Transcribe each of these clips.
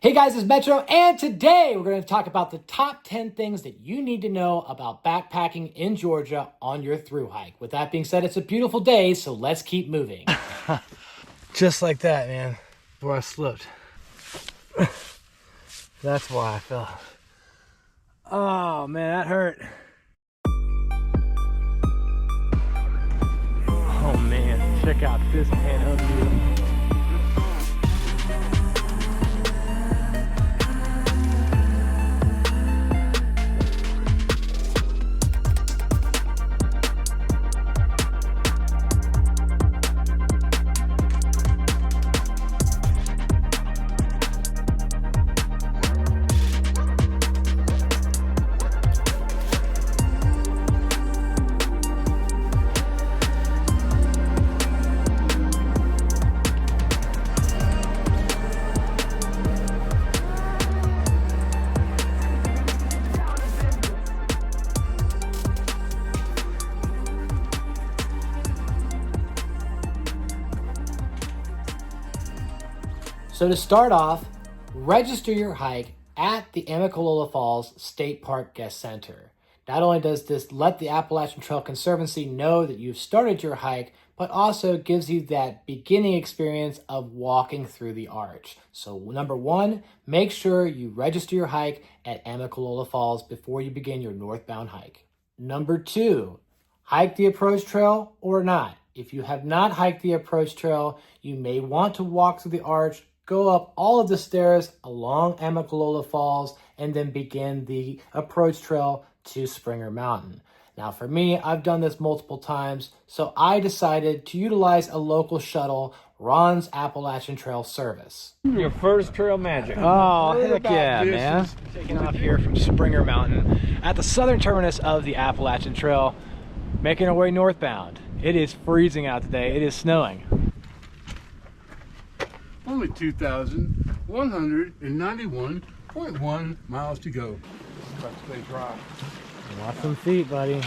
Hey guys, it's Metro, and today we're going to talk about the top 10 things that you need to know about backpacking in Georgia on your through hike. With that being said, it's a beautiful day, so let's keep moving. Just like that, man, where I slipped. That's why I fell. Oh man, that hurt. Oh man, check out this panhandle view. So to start off, register your hike at the Amicalola Falls State Park Guest Center. Not only does this let the Appalachian Trail Conservancy know that you've started your hike, but also gives you that beginning experience of walking through the arch. So number one, make sure you register your hike at Amicalola Falls before you begin your northbound hike. Number two, hike the approach trail or not. If you have not hiked the approach trail, you may want to walk through the arch, go up all of the stairs along Amicalola Falls, and then begin the approach trail to Springer Mountain. Now for me, I've done this multiple times, so I decided to utilize a local shuttle, Ron's Appalachian Trail Service. Your first trail magic. Oh, heck yeah, man. Taking off here from Springer Mountain at the southern terminus of the Appalachian Trail, making our way northbound. It is freezing out today. It is snowing. Only 2,191.1 miles to go. About to stay dry. Watch some feet, buddy.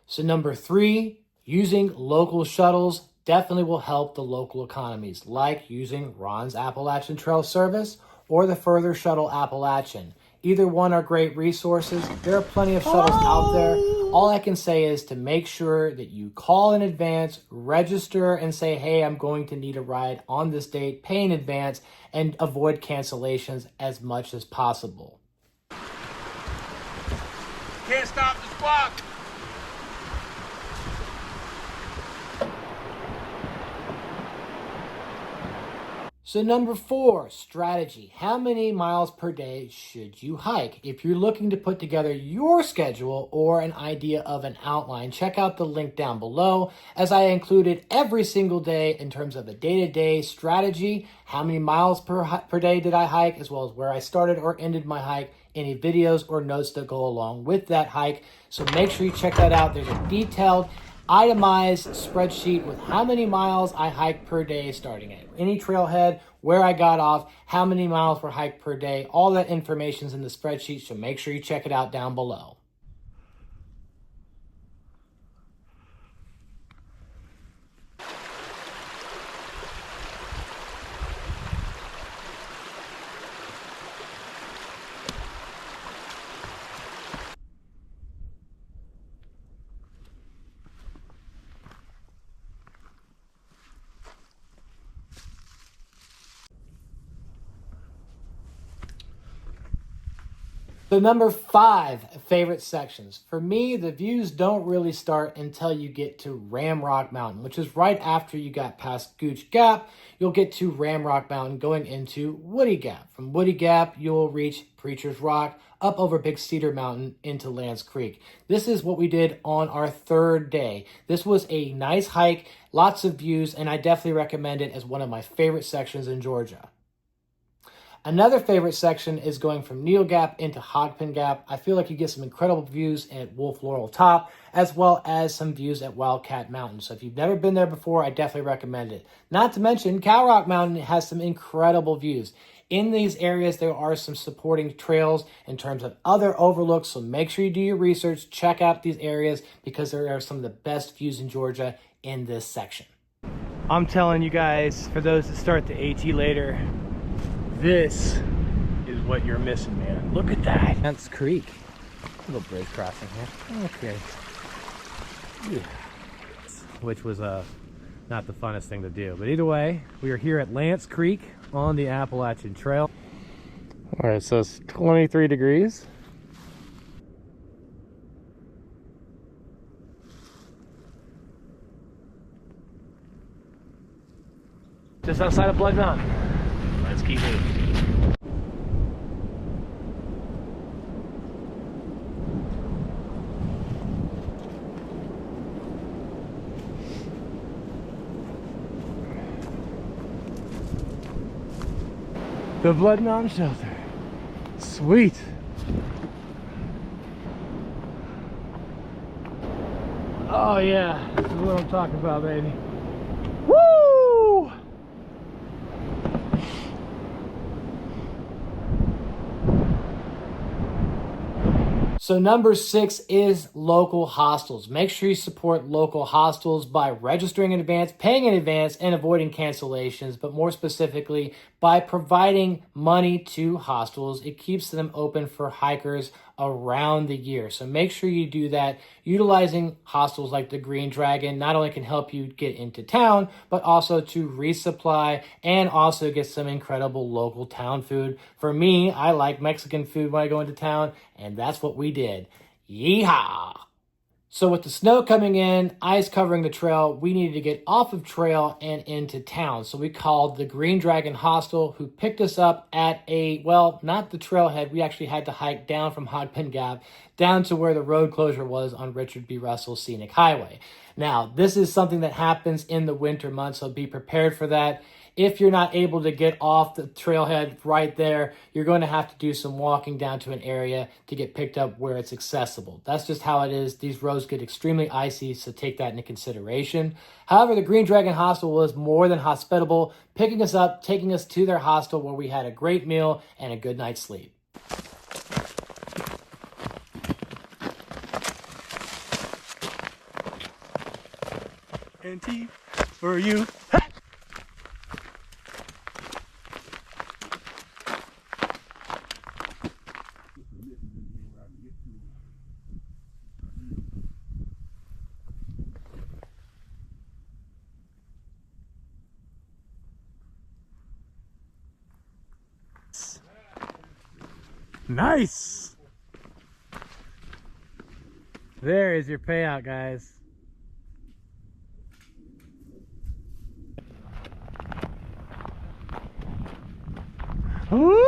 So number three, using local shuttles definitely will help the local economies, like using Ron's Appalachian Trail Service or the Further Shuttle Appalachian. Either one are great resources. There are plenty of shuttles out there. All I can say is to make sure that you call in advance, register, and say, hey, I'm going to need a ride on this date, pay in advance, and avoid cancellations as much as possible. Can't stop the squawk. So number four, strategy. How many miles per day should you hike? If you're looking to put together your schedule or an idea of an outline, check out the link down below, as I included every single day in terms of a day-to-day strategy, how many miles per day did I hike, as well as where I started or ended my hike, any videos or notes that go along with that hike. So make sure you check that out. There's a detailed itemized spreadsheet with how many miles I hike per day starting at any trailhead, where I got off, how many miles were hiked per day. All that information's in the spreadsheet, so make sure you check it out down below. So number five, favorite sections. For me, the views don't really start until you get to Ramrock Mountain, which is right after you got past Gooch Gap. You'll get to Ramrock Mountain going into Woody Gap. From Woody Gap, you'll reach Preacher's Rock, up over Big Cedar Mountain into Lance Creek. This is what we did on our third day. This was a nice hike, lots of views, and I definitely recommend it as one of my favorite sections in Georgia. Another favorite section is going from Needle Gap into Hogpen Gap. I feel like you get some incredible views at Wolf Laurel Top, as well as some views at Wildcat Mountain. So if you've never been there before, I definitely recommend it. Not to mention, Cow Rock Mountain has some incredible views. In these areas, there are some supporting trails in terms of other overlooks, so make sure you do your research, check out these areas, because there are some of the best views in Georgia in this section. I'm telling you guys, for those that start the AT later, this what you're missing, man. Look at that. That's Creek. Little bridge crossing here. Okay. Yeah. Which was not the funnest thing to do. But either way, we are here at Lance Creek on the Appalachian Trail. All right, so it's 23 degrees. Just outside of Blood Mountain. Let's keep moving. The Blood Mountain Shelter. Sweet. Oh yeah, this is what I'm talking about, baby. Woo! So number 6 is local hostels. Make sure you support local hostels by registering in advance, paying in advance, and avoiding cancellations. But more specifically, by providing money to hostels, it keeps them open for hikers around the year. So make sure you do that. Utilizing hostels like the Green Dragon not only can help you get into town, but also to resupply and also get some incredible local town food. For me, I like Mexican food when I go into town, and that's what we did. Yeehaw! So with the snow coming in, ice covering the trail, we needed to get off of trail and into town. So we called the Green Dragon Hostel, who picked us up at not the trailhead. We actually had to hike down from Hogpen Gap down to where the road closure was on Richard B. Russell Scenic Highway. Now, this is something that happens in the winter months, so be prepared for that. If you're not able to get off the trailhead right there, you're going to have to do some walking down to an area to get picked up where it's accessible. That's just how it is. These roads get extremely icy, so take that into consideration. However, the Green Dragon Hostel was more than hospitable, picking us up, taking us to their hostel where we had a great meal and a good night's sleep. NT for you. Nice. There is your payout, guys. Woo!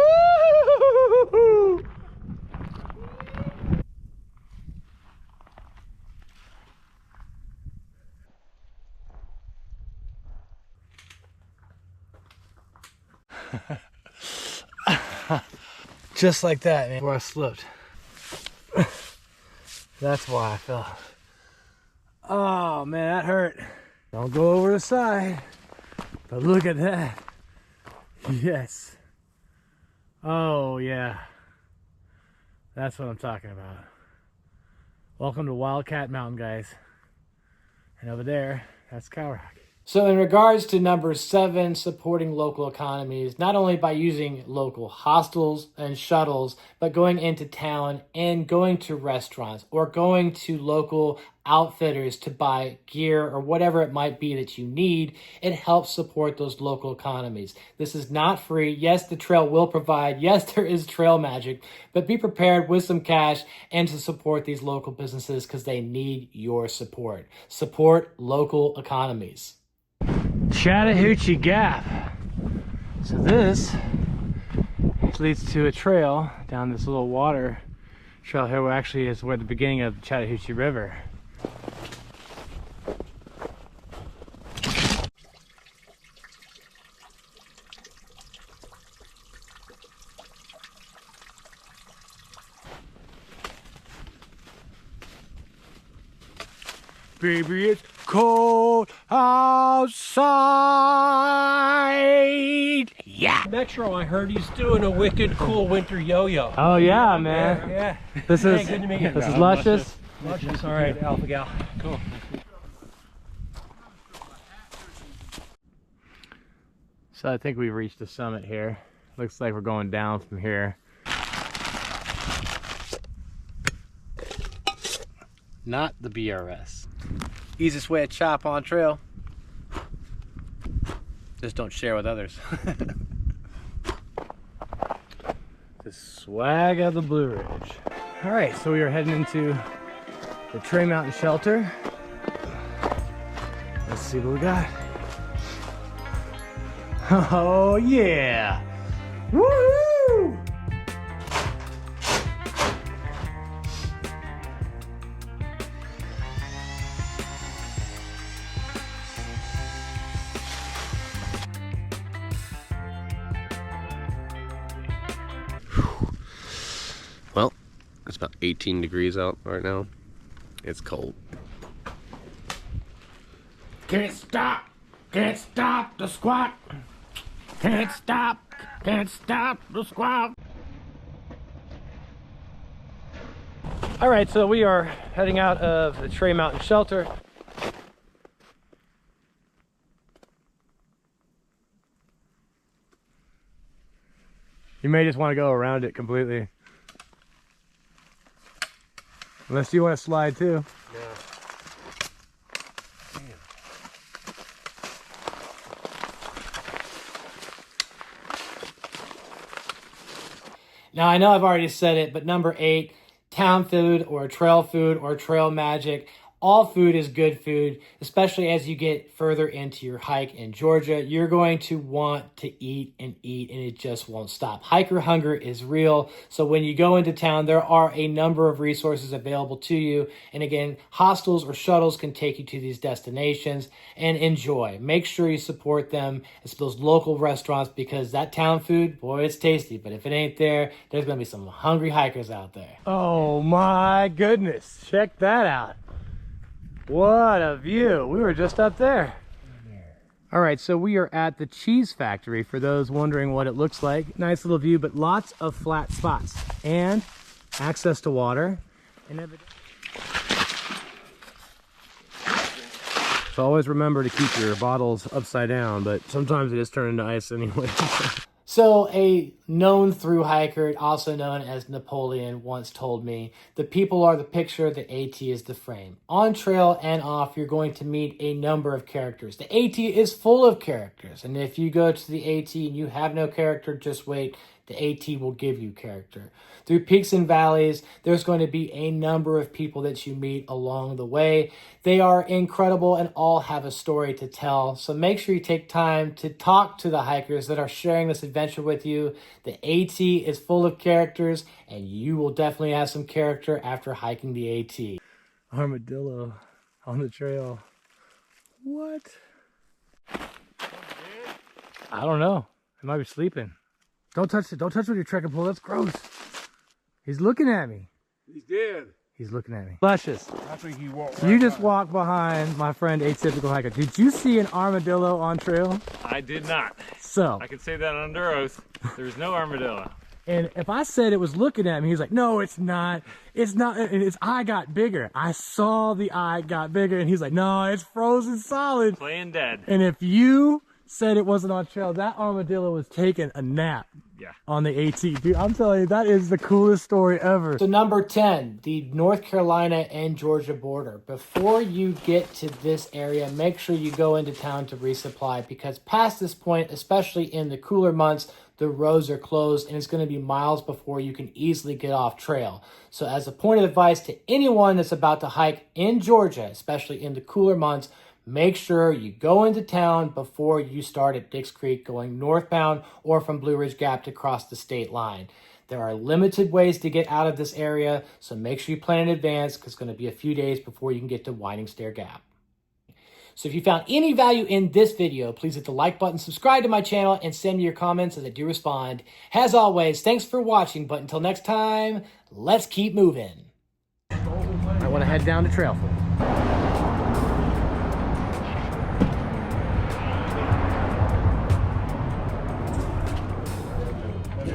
Just like that, man, where I slipped. That's why I fell. Oh man, that hurt. Don't go over the side. But look at that. Yes. Oh yeah. That's what I'm talking about. Welcome to Wildcat Mountain, guys. And over there, that's Cow Rock. So in regards to number 7, supporting local economies, not only by using local hostels and shuttles, but going into town and going to restaurants or going to local outfitters to buy gear or whatever it might be that you need, it helps support those local economies. This is not free. Yes, the trail will provide. Yes, there is trail magic, but be prepared with some cash and to support these local businesses because they need your support. Support local economies. Chattahoochee Gap. So this leads to a trail down this little water trail here, where actually is where the beginning of the Chattahoochee River. Baby, it's cold outside. Yeah. Metro, I heard he's doing a wicked cool winter yo-yo. Oh yeah, man. Yeah. This is Good to meet you. This is Luscious. Luscious. All right, Alpha Gal. Cool. So I think we've reached the summit here. Looks like we're going down from here. not the BRS. Easiest way to chop on trail. Just don't share with others. The swag of the Blue Ridge. All right, so we are heading into the Tray Mountain Shelter. Let's see what we got. Oh yeah! Woohoo! Well, it's about 18 degrees out right now. It's cold. Can't stop the squat. Can't stop the squat. All right, so we are heading out of the Tray Mountain Shelter. You may just want to go around it completely. Unless you want to slide too. Yeah. Now I know I've already said it, but number 8, town food or trail magic. All food is good food, especially as you get further into your hike in Georgia. You're going to want to eat, and it just won't stop. Hiker hunger is real, so when you go into town, there are a number of resources available to you. And again, hostels or shuttles can take you to these destinations, and enjoy. Make sure you support them. It's those local restaurants, because that town food, boy, it's tasty. But if it ain't there, there's going to be some hungry hikers out there. Oh my goodness, check that out. What a view. We were just up there. All right, so we are at the cheese factory, for those wondering what it looks like. Nice little view, but lots of flat spots and access to water. So always remember to keep your bottles upside down, but sometimes it is turned into ice anyway. So a known thru hiker, also known as Napoleon, once told me, the people are the picture, the AT is the frame. On trail and off, you're going to meet a number of characters. The AT is full of characters, and if you go to the AT and you have no character, just wait. The AT will give you character. Through peaks and valleys, there's going to be a number of people that you meet along the way. They are incredible and all have a story to tell. So make sure you take time to talk to the hikers that are sharing this adventure with you. The AT is full of characters, and you will definitely have some character after hiking the AT. Armadillo on the trail. What? I don't know. It might be sleeping. Don't touch it. Don't touch with your trekking pole. That's gross. He's looking at me. He's dead. He's looking at me. Luscious. I think he walked You just walked behind my friend Atypical Hiker. Did you see an armadillo on trail? I did not. So. I can say that under oath. There's no armadillo. And if I said it was looking at me, he's like, no, it's not. It's not. And its eye got bigger. I saw the eye got bigger. And he's like, no, it's frozen solid. Playing dead. And if you said it wasn't on trail, that armadillo was taking a nap. Yeah. On the AT. Dude, I'm telling you, that is the coolest story ever. So number 10, the North Carolina and Georgia border. Before you get to this area, make sure you go into town to resupply, because past this point, especially in the cooler months, the roads are closed and it's going to be miles before you can easily get off trail. So as a point of advice to anyone that's about to hike in Georgia, especially in the cooler months, make sure you go into town before you start at Dix Creek going northbound or from Blue Ridge Gap to cross the state line. There are limited ways to get out of this area, so make sure you plan in advance, because it's going to be a few days before you can get to Winding Stair Gap. So if you found any value in this video, please hit the like button, subscribe to my channel, and send me your comments as I do respond. As always, thanks for watching, but until next time, let's keep moving. I want to head down to Trailfoot.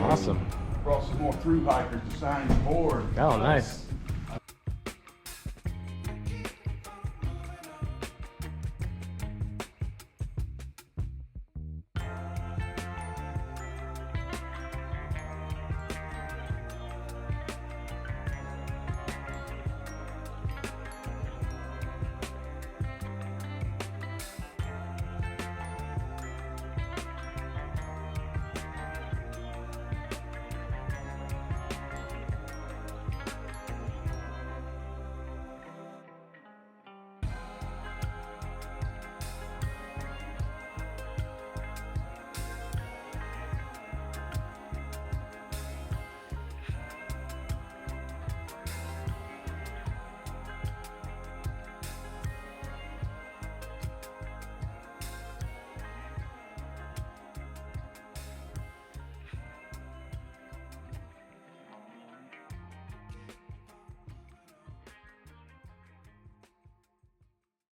Awesome. Brought some more through hikers to sign the board. Oh, nice.